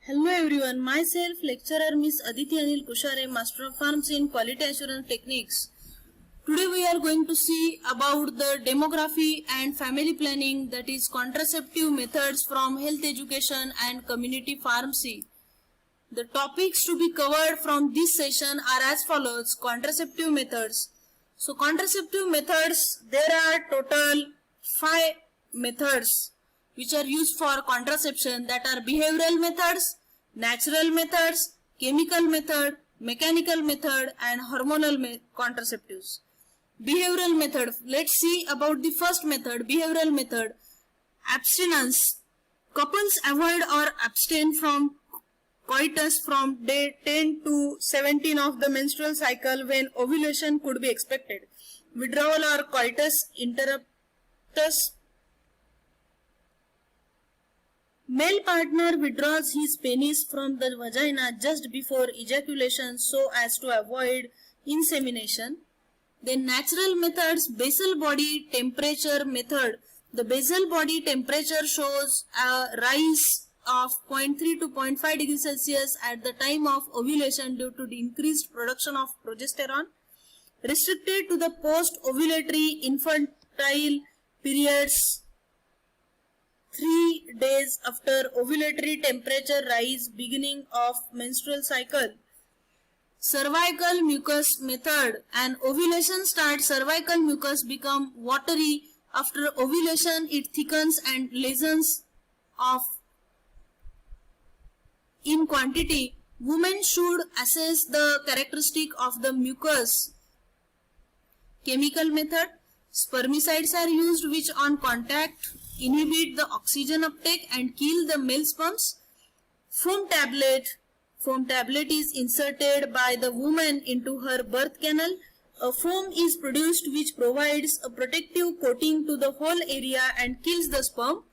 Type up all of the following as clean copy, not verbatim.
Hello everyone, myself lecturer Miss Aditi Anil Kushare, Master of Pharmacy in Quality Assurance Techniques. Today we are going to see about the demography and family planning, that is contraceptive methods from health education and community pharmacy. The topics to be covered from this session are as follows: contraceptive methods. So contraceptive methods, there are total 5 methods which are used for contraception, that are behavioral methods, natural methods, chemical method, mechanical method and hormonal contraceptives. Behavioral method, let's see about the first method, behavioral method. Abstinence. Couples avoid or abstain from coitus from day 10 to 17 of the menstrual cycle when ovulation could be expected. Withdrawal or coitus interruptus. Male partner withdraws his penis from the vagina just before ejaculation so as to avoid insemination. Then natural methods, basal body temperature method. The basal body temperature shows a rise of 0.3 to 0.5 degrees Celsius at the time of ovulation due to the increased production of progesterone. Restricted to the post-ovulatory infantile periods 3 days after ovulatory temperature rise beginning of menstrual cycle. Cervical mucus method. An ovulation starts, cervical mucus become watery. After ovulation it thickens and lessens of in quantity. Women should assess the characteristic of the mucus. Chemical method. Spermicides are used which on contact inhibit the oxygen uptake and kill the male sperms. Foam tablet. Foam tablet is inserted by the woman into her birth canal. A foam is produced which provides a protective coating to the whole area and kills the sperm.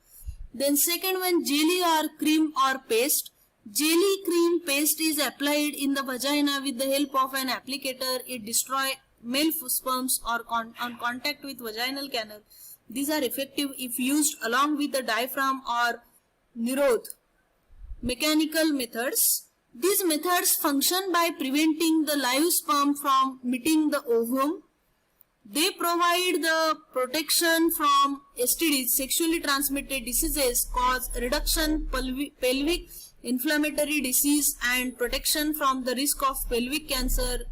Then second one, jelly or cream or paste. Jelly cream paste is applied in the vagina with the help of an applicator. It destroys male sperms or on contact with vaginal canal. These are effective if used along with the diaphragm or nirodh. Mechanical methods. These methods function by preventing the live sperm from meeting the ovum. They provide the protection from STDs, sexually transmitted diseases, cause reduction pelvic inflammatory disease and protection from the risk of pelvic cancer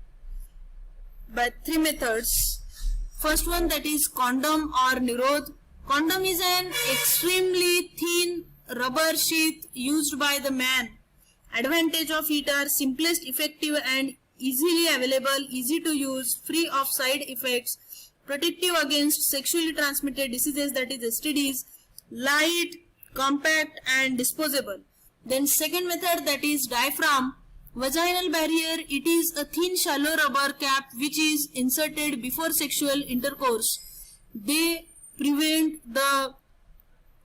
by 3 methods. First one, that is condom or nirodh. Condom is an extremely thin rubber sheath used by the man. Advantage of it are simplest, effective and easily available, easy to use, free of side effects, protective against sexually transmitted diseases, that is STDs, light, compact and disposable. Then second method, that is diaphragm. Vaginal barrier, it is a thin shallow rubber cap which is inserted before sexual intercourse. They prevent the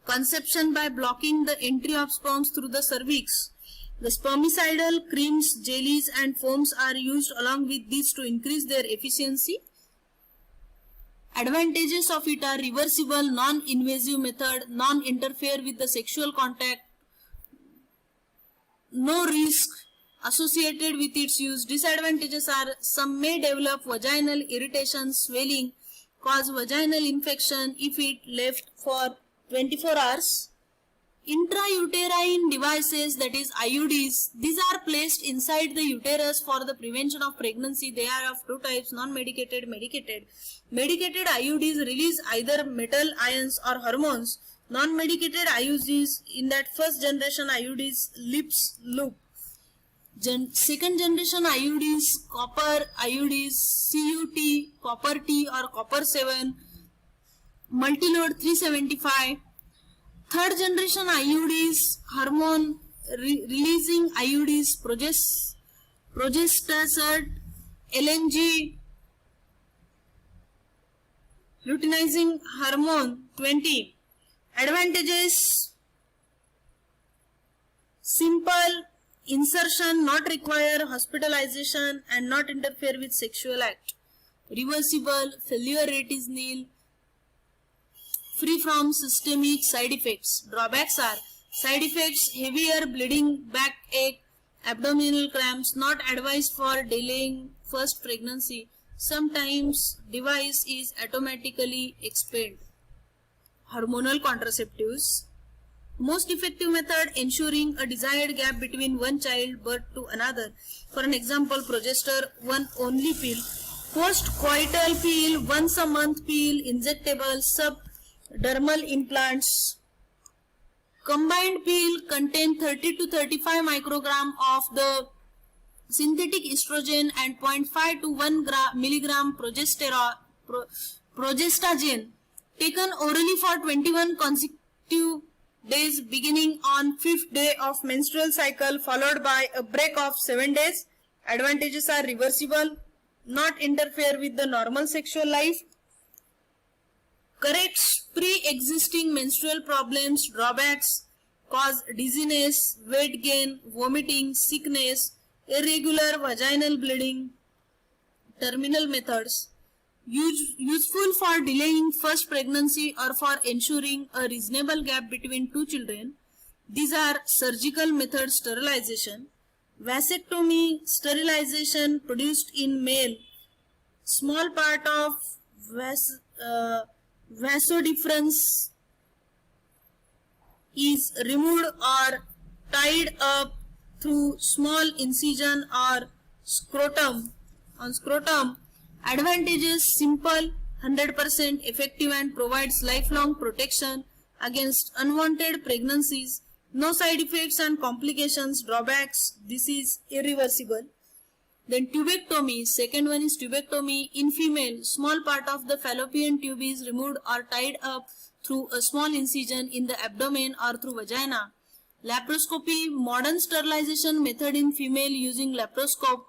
conception by blocking the entry of sperms through the cervix. The spermicidal creams, jellies and foams are used along with these to increase their efficiency. Advantages of it are reversible, non-invasive method, non-interfere with the sexual contact, no risk associated with its use. Disadvantages are some may develop vaginal irritation, swelling, cause vaginal infection if it left for 24 hours. Intrauterine devices, that is IUDs, these are placed inside the uterus for the prevention of pregnancy. They are of 2 types, non-medicated, medicated. Medicated IUDs release either metal ions or hormones. Non-medicated IUDs, in that first generation IUDs, lips loop. Second generation IUDs, copper IUDs, CUT, copper T or copper 7, multiload 375. Third generation IUDs, hormone releasing IUDs, progestasert, LNG, luteinizing hormone 20. Advantages: simple insertion, not require hospitalization and not interfere with sexual act. Reversible, failure rate is nil. Free from systemic side effects. Drawbacks are Side effects: heavier bleeding, backache, abdominal cramps, not advised for delaying first pregnancy. Sometimes device is automatically expelled. Hormonal contraceptives. Most effective method ensuring a desired gap between one child birth to another. For an example, progester, one only pill, post-coital pill, once a month pill, injectable, subdermal implants. Combined pill contain 30 to 35 microgram of the synthetic estrogen and 0.5 to 1 milligram progestagen taken orally for 21 consecutive days beginning on 5th day of menstrual cycle followed by a break of 7 days. Advantages are reversible, not interfere with the normal sexual life, corrects pre-existing menstrual problems. Drawbacks: cause dizziness, weight gain, vomiting, sickness, irregular vaginal bleeding. Terminal methods: useful for delaying first pregnancy or for ensuring a reasonable gap between two children. These are surgical methods: sterilization, vasectomy, sterilization produced in male, small part of vasodifference is removed or tied up through small incision or scrotum. On scrotum. Advantages: simple, 100% effective and provides lifelong protection against unwanted pregnancies. No side effects and complications. Drawbacks: this is irreversible. Then tubectomy. Second one is tubectomy. In female, small part of the fallopian tube is removed or tied up through a small incision in the abdomen or through vagina. Laparoscopy. Modern sterilization method in female using laparoscope.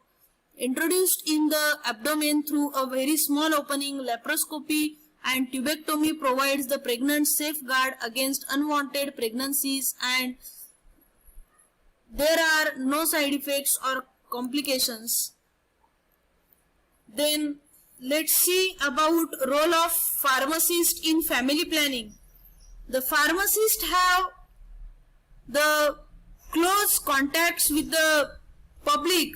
Introduced in the abdomen through a very small opening. Laparoscopy and tubectomy provides the pregnant safeguard against unwanted pregnancies and there are no side effects or complications. Then let's see about role of pharmacist in family planning. The pharmacist have the close contacts with the public.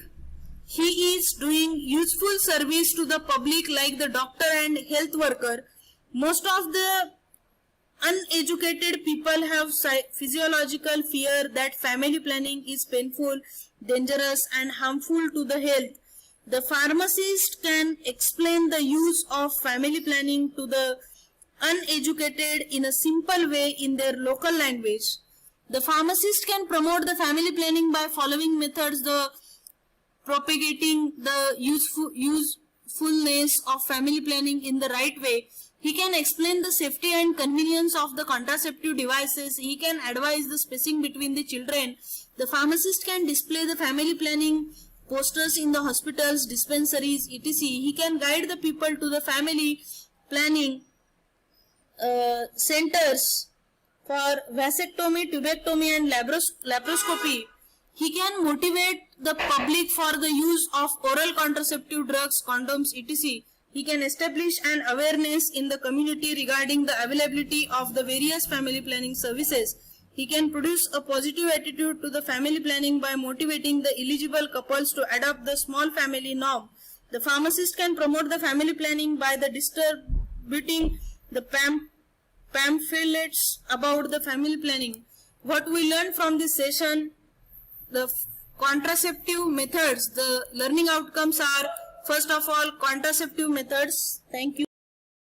He is doing useful service to the public like the doctor and health worker. Most of the uneducated people have physiological fear that family planning is painful, dangerous and harmful to the health. The pharmacist can explain the use of family planning to the uneducated in a simple way in their local language. The pharmacist can promote the family planning by following methods: the propagating the usefulness of family planning in the right way. He can explain the safety and convenience of the contraceptive devices. He can advise the spacing between the children. The pharmacist can display the family planning posters in the hospitals, dispensaries, etc. He can guide the people to the family planning centers for vasectomy, tubectomy and laparoscopy. He can motivate the public for the use of oral contraceptive drugs, condoms, etc. He can establish an awareness in the community regarding the availability of the various family planning services. He can produce a positive attitude to the family planning by motivating the eligible couples to adopt the small family norm. The pharmacist can promote the family planning by the distributing the pamphlets about the family planning. What we learned from this session: the contraceptive methods. The learning outcomes are, first of all, contraceptive methods. Thank you.